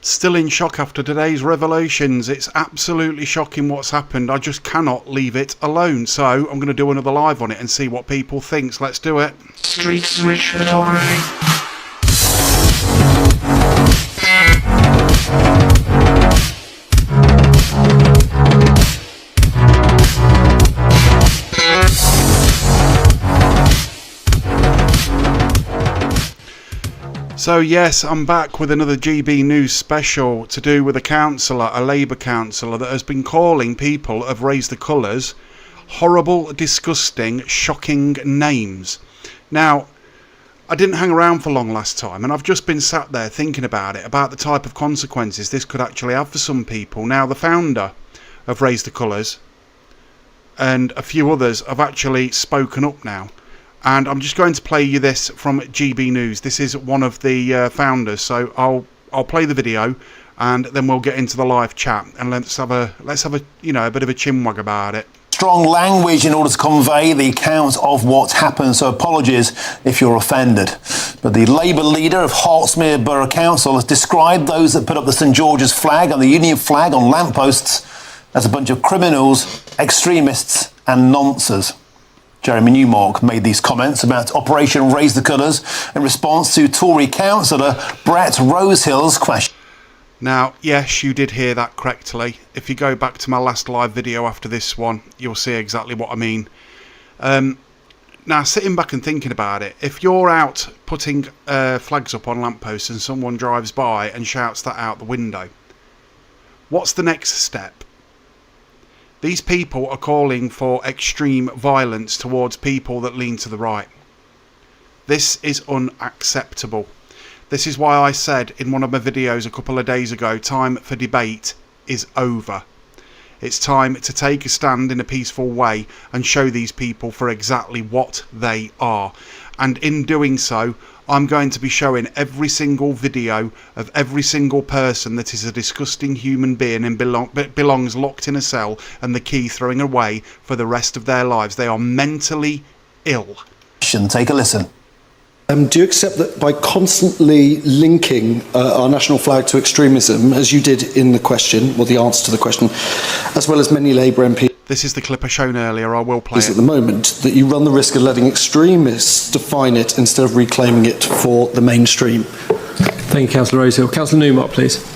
Still in shock after today's revelations. It's absolutely shocking what's happened. I just cannot leave it alone. So I'm going to do another live on it and see what people think. So let's do it. Street switch authority. So yes, I'm back with another GB News special to do with a councillor, a Labour councillor, that has been calling people of Raise the Colours horrible, disgusting, shocking names. Now, I didn't hang around for long last time, and I've just been sat there thinking about it, about the type of consequences this could actually have for some people. Now, the founder of Raise the Colours and a few others have actually spoken up now. And I'm just going to play you this from GB News. This is one of the founders, so I'll play the video, and then we'll get into the live chat, and let's have a a bit of a chinwag about it. Strong language in order to convey the account of what's happened, so apologies if you're offended. But the Labour leader of Hertsmere Borough Council has described those that put up the St George's flag and the Union flag on lampposts as a bunch of criminals, extremists and nonces. Jeremy Newmark made these comments about Operation Raise the Colours in response to Tory councillor Brett Rosehill's question. Now, yes, you did hear that correctly. If you go back to my last live video after this one, you'll see exactly what I mean. Now, sitting back and thinking about it, if you're out putting flags up on lampposts and someone drives by and shouts that out the window, what's the next step? These people are calling for extreme violence towards people that lean to the right. This is unacceptable. This is why I said in one of my videos a couple of days ago, time for debate is over. It's time to take a stand in a peaceful way and show these people for exactly what they are. And in doing so, I'm going to be showing every single video of every single person that is a disgusting human being and belongs locked in a cell and the key throwing away for the rest of their lives. They are mentally ill. Take a listen. Do you accept that by constantly linking our national flag to extremism, as you did in the question, or the answer to the question, as well as many Labour MPs... This is the clip I shown earlier, I will play it. ...at the moment, that you run the risk of letting extremists define it instead of reclaiming it for the mainstream? Thank you, Councillor Rosehill. Councillor Newmark, please.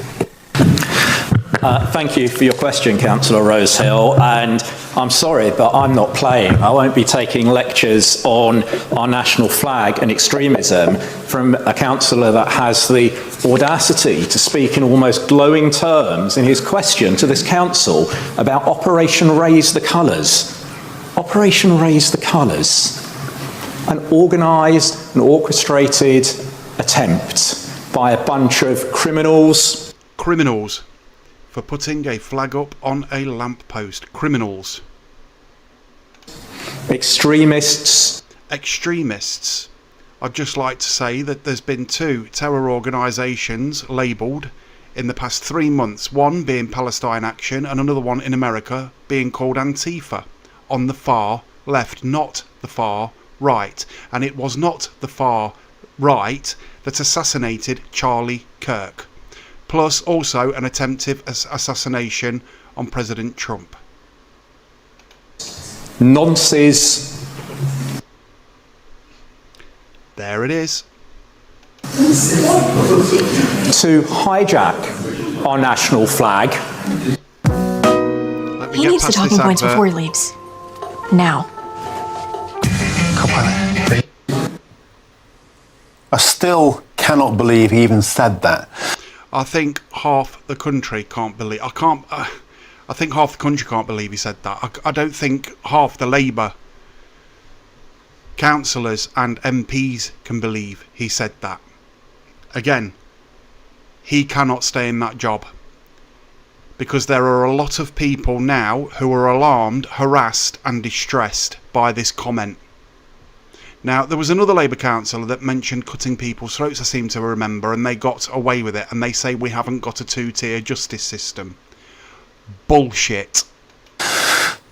Thank you for your question, Councillor Rosehill, and I'm sorry, but I'm not playing. I won't be taking lectures on our national flag and extremism from a councillor that has the audacity to speak in almost glowing terms in his question to this council about Operation Raise the Colours. Operation Raise the Colours. An organised and orchestrated attempt by a bunch of criminals. Criminals. For putting a flag up on a lamppost. Criminals. Extremists. Extremists. I'd just like to say that there's been 2 terror organisations labelled in the past 3 months. One being Palestine Action and another one in America being called Antifa. On the far left, not the far right. And it was not the far right that assassinated Charlie Kirk. Plus also an attempted assassination on President Trump. Nonces. There it is. To hijack our national flag. He needs the talking points before he leaves. Now. I still cannot believe he even said that. I think half the country can't believe... I think half the country can't believe he said that. I don't think half the Labour councillors and MPs can believe he said that. Again, he cannot stay in that job. Because there are a lot of people now who are alarmed, harassed and distressed by this comment. Now, there was another Labour councillor that mentioned cutting people's throats, I seem to remember, and they got away with it, and they say we haven't got a 2-tier justice system. Bullshit.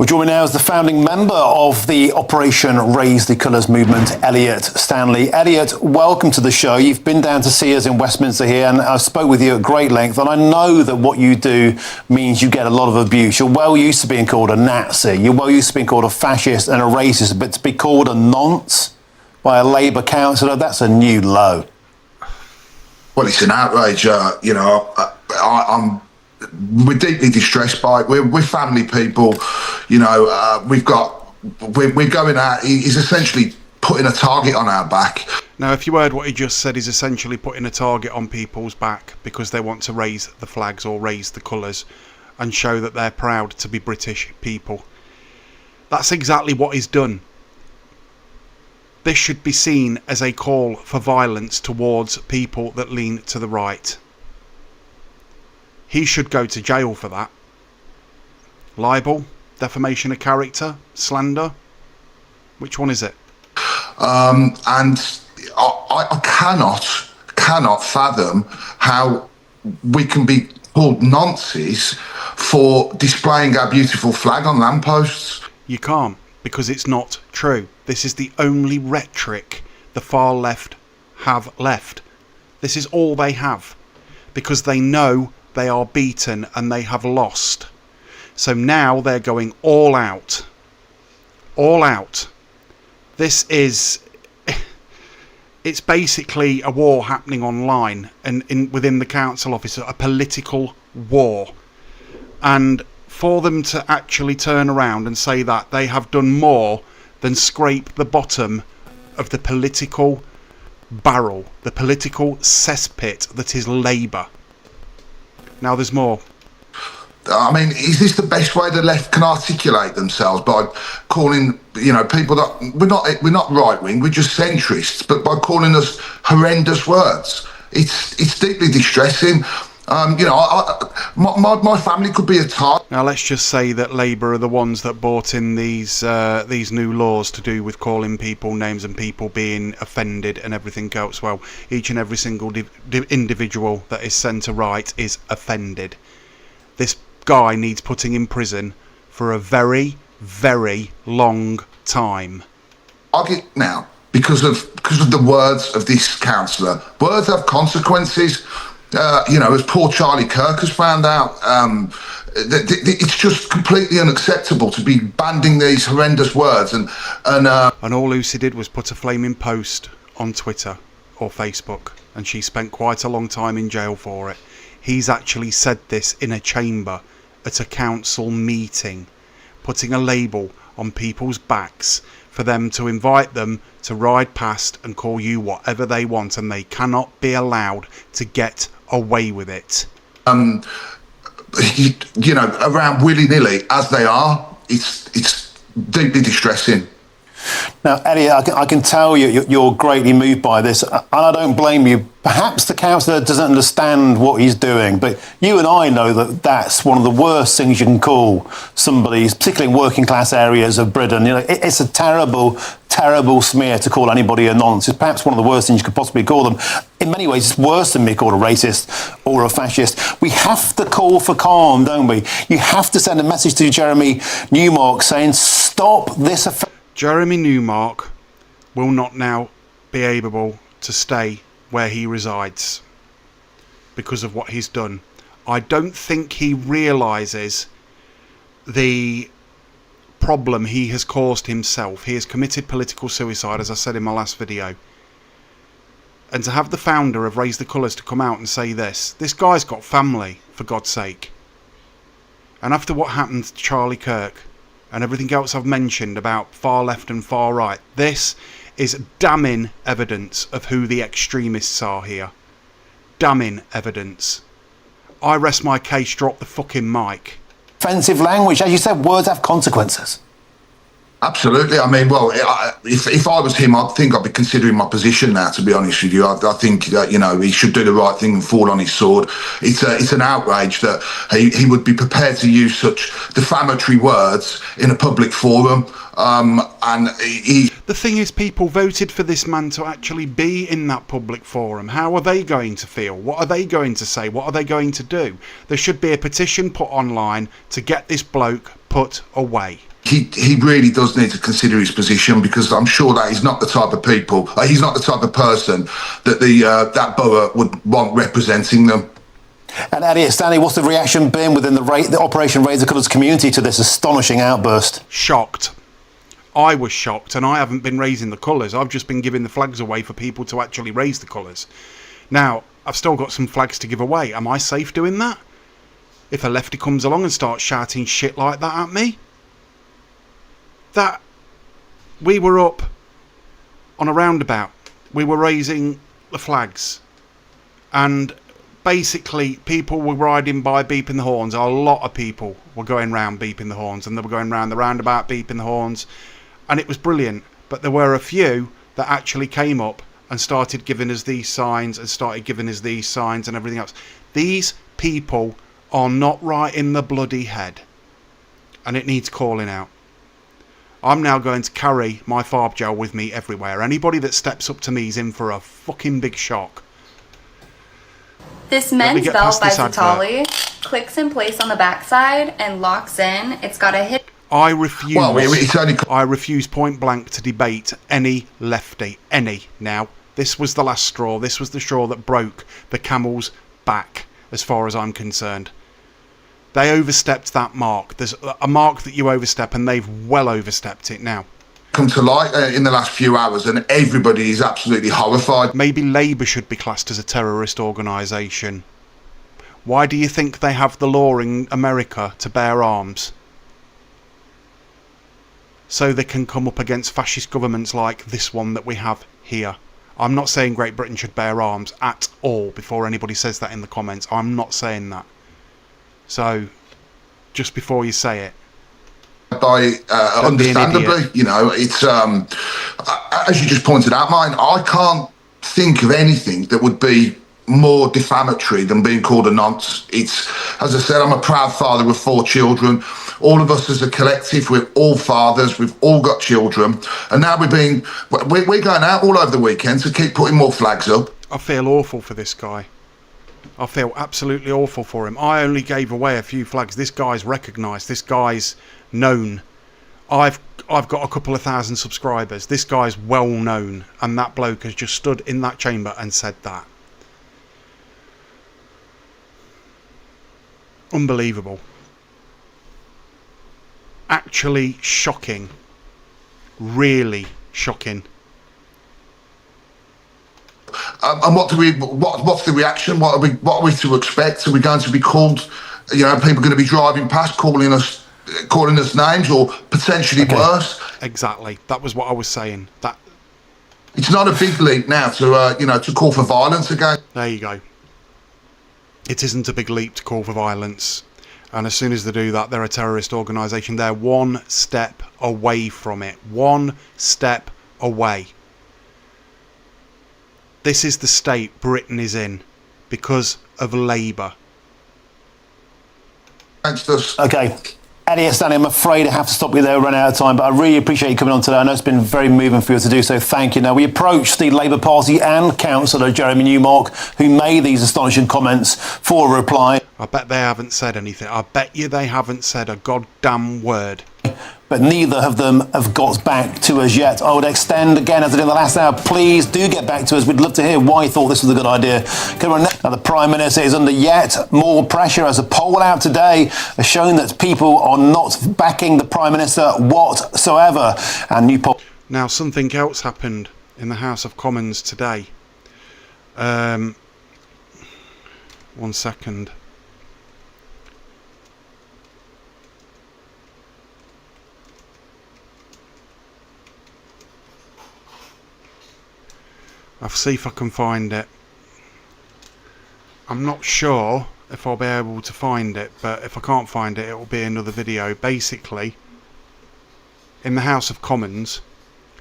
Well, joining me now is the founding member of the Operation Raise the Colours movement, Elliot Stanley. Elliot, welcome to the show. You've been down to see us in Westminster here, and I spoke with you at great length, and I know that what you do means you get a lot of abuse. You're well used to being called a Nazi, you're well used to being called a fascist and a racist, but to be called a nonce by a Labour councillor, that's a new low. Well, it's an outrage. We're deeply distressed by it. We're family people. We're going out. He's essentially putting a target on our back. Now, if you heard what he just said, he's essentially putting a target on people's back because they want to raise the flags or raise the colours and show that they're proud to be British people. That's exactly what he's done. This should be seen as a call for violence towards people that lean to the right. He should go to jail for that. Libel, defamation of character, slander. Which one is it? And I cannot fathom how we can be called nonces for displaying our beautiful flag on lampposts. You can't, because it's not true. This is the only rhetoric the far left have left. This is all they have, because they know they are beaten and they have lost. So now they're going all out. All out. This is... It's basically a war happening online and within the council office, a political war. And for them to actually turn around and say that, they have done more than scrape the bottom of the political barrel, the political cesspit that is Labour. Now there's more. I mean, is this the best way the left can articulate themselves, by calling, people that we're not right wing, we're just centrists, but by calling us horrendous words? It's deeply distressing. My family could be a target. Now let's just say that Labour are the ones that brought in these new laws to do with calling people names and people being offended and everything else. Well, each and every single individual that is centre right is offended. This guy needs putting in prison for a very, very long time. Target now because of the words of this councillor. Words have consequences. As poor Charlie Kirk has found out, it's just completely unacceptable to be banding these horrendous words. And all Lucy did was put a flaming post on Twitter or Facebook, and she spent quite a long time in jail for it. He's actually said this in a chamber at a council meeting, putting a label on people's backs for them to invite them to ride past and call you whatever they want, and they cannot be allowed to get away with it. Around willy-nilly as they are, it's deeply distressing. Now, Elliot, I can tell you're greatly moved by this, and I don't blame you. Perhaps the councillor doesn't understand what he's doing, but you and I know that that's one of the worst things you can call somebody, particularly in working class areas of Britain. It's a terrible, terrible smear to call anybody a nonce. It's perhaps one of the worst things you could possibly call them. In many ways, it's worse than being called a racist or a fascist. We have to call for calm, don't we? You have to send a message to Jeremy Newmark saying, stop this offence. Jeremy Newmark will not now be able to stay where he resides because of what he's done. I don't think he realises the problem he has caused himself. He has committed political suicide, as I said in my last video. And to have the founder of Raise the Colours to come out and say this guy's got family, for God's sake. And after what happened to Charlie Kirk and everything else I've mentioned about far left and far right, this is damning evidence of who the extremists are here. Damning evidence. I rest my case, drop the fucking mic. Offensive language, as you said, words have consequences. Absolutely. I mean, well, if I was him, I'd think I'd be considering my position now, to be honest with you. I think that, he should do the right thing and fall on his sword. It's an outrage that he would be prepared to use such defamatory words in a public forum. The thing is, people voted for this man to actually be in that public forum. How are they going to feel? What are they going to say? What are they going to do? There should be a petition put online to get this bloke put away. He really does need to consider his position, because I'm sure that he's not the type of people, he's not the type of person that that borough would want representing them. And Eddie, Stanley, what's the reaction been within the Operation Raise the Colours community to this astonishing outburst? Shocked. I was shocked, and I haven't been raising the colours. I've just been giving the flags away for people to actually raise the colours. Now, I've still got some flags to give away. Am I safe doing that? If a lefty comes along and starts shouting shit like that at me? That we were up on a roundabout. We were raising the flags. And basically, people were riding by beeping the horns. A lot of people were going round beeping the horns, and they were going round the roundabout beeping the horns. And it was brilliant. But there were a few that actually came up and started giving us these signs and started giving us these signs and everything else. These people are not right in the bloody head. And it needs calling out. I'm now going to carry my farb gel with me everywhere. Anybody that steps up to me is in for a fucking big shock. This men's belt by Zatali clicks in place on the backside and locks in. It's got a hit. I refuse. Well, I refuse point blank to debate any lefty. Any. Now, this was the last straw. This was the straw that broke the camel's back, as far as I'm concerned. They overstepped that mark. There's a mark that you overstep, and they've well overstepped it now. Come to light in the last few hours, and everybody is absolutely horrified. Maybe Labour should be classed as a terrorist organisation. Why do you think they have the law in America to bear arms? So they can come up against fascist governments like this one that we have here. I'm not saying Great Britain should bear arms at all, before anybody says that in the comments. I'm not saying that. So, just before you say it. Understandably, you know, it's as you just pointed out, mine. I can't think of anything that would be more defamatory than being called a nonce. It's, as I said, I'm a proud father of 4 children. All of us as a collective, we're all fathers, we've all got children, and now we're going out all over the weekend to keep putting more flags up. I feel awful for this guy. I feel absolutely awful for him. I only gave away a few flags. This guy's recognised. This guy's known. I've got a couple of thousand subscribers. This guy's well known, and that bloke has just stood in that chamber and said that. Unbelievable. Actually shocking. Really shocking. And what's the reaction? What are we to expect? Are we going to be called? You know, people are going to be driving past, calling us names, or potentially worse. Exactly. That was what I was saying. That it's not a big leap now to to call for violence again. There you go. It isn't a big leap to call for violence, and as soon as they do that, they're a terrorist organisation. They're one step away from it. One step away. This is the state Britain is in because of Labour. Thanks, Gus. Okay. Eddie, Stanley, I'm afraid I have to stop you there. We're running out of time, but I really appreciate you coming on today. I know it's been very moving for you to do so. Thank you. Now, we approach the Labour Party and Councillor Jeremy Newmark, who made these astonishing comments, for a reply. I bet they haven't said anything. I bet you they haven't said a goddamn word. But neither of them have got back to us yet. I would extend again, as I did in the last hour, please do get back to us. We'd love to hear why you thought this was a good idea. Now, the Prime Minister is under yet more pressure, as a poll out today has shown that people are not backing the Prime Minister whatsoever. And new poll. Now, something else happened in the House of Commons today. 1 second. I'll see if I can find it. I'm not sure if I'll be able to find it, but if I can't find it, it will be another video. Basically, in the House of Commons,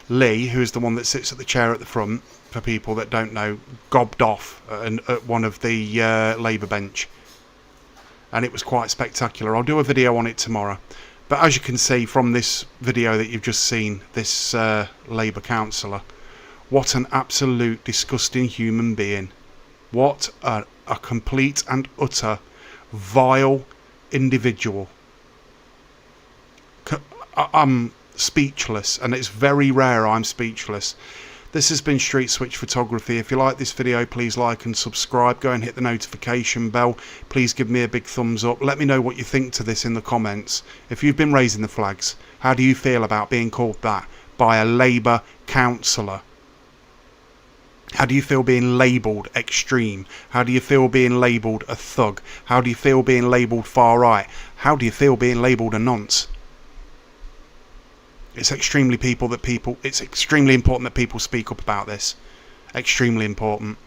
Lee, who is the one that sits at the chair at the front, for people that don't know, gobbed off at one of the Labour bench. And it was quite spectacular. I'll do a video on it tomorrow. But as you can see from this video that you've just seen, this Labour councillor, what an absolute disgusting human being. What a complete and utter vile individual. I'm speechless, and it's very rare I'm speechless. This has been Street Switch Photography. If you like this video, please like and subscribe. Go and hit the notification bell. Please give me a big thumbs up. Let me know what you think to this in the comments. If you've been raising the flags, how do you feel about being called that by a Labour councillor? How do you feel being labelled extreme? How do you feel being labelled a thug? How do you feel being labelled far right? How do you feel being labelled a nonce? It's extremely important that people speak up about this. Extremely important.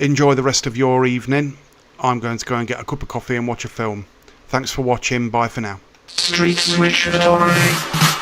Enjoy the rest of your evening. I'm going to go and get a cup of coffee and watch a film. Thanks for watching. Bye for now. Street Switch Photography.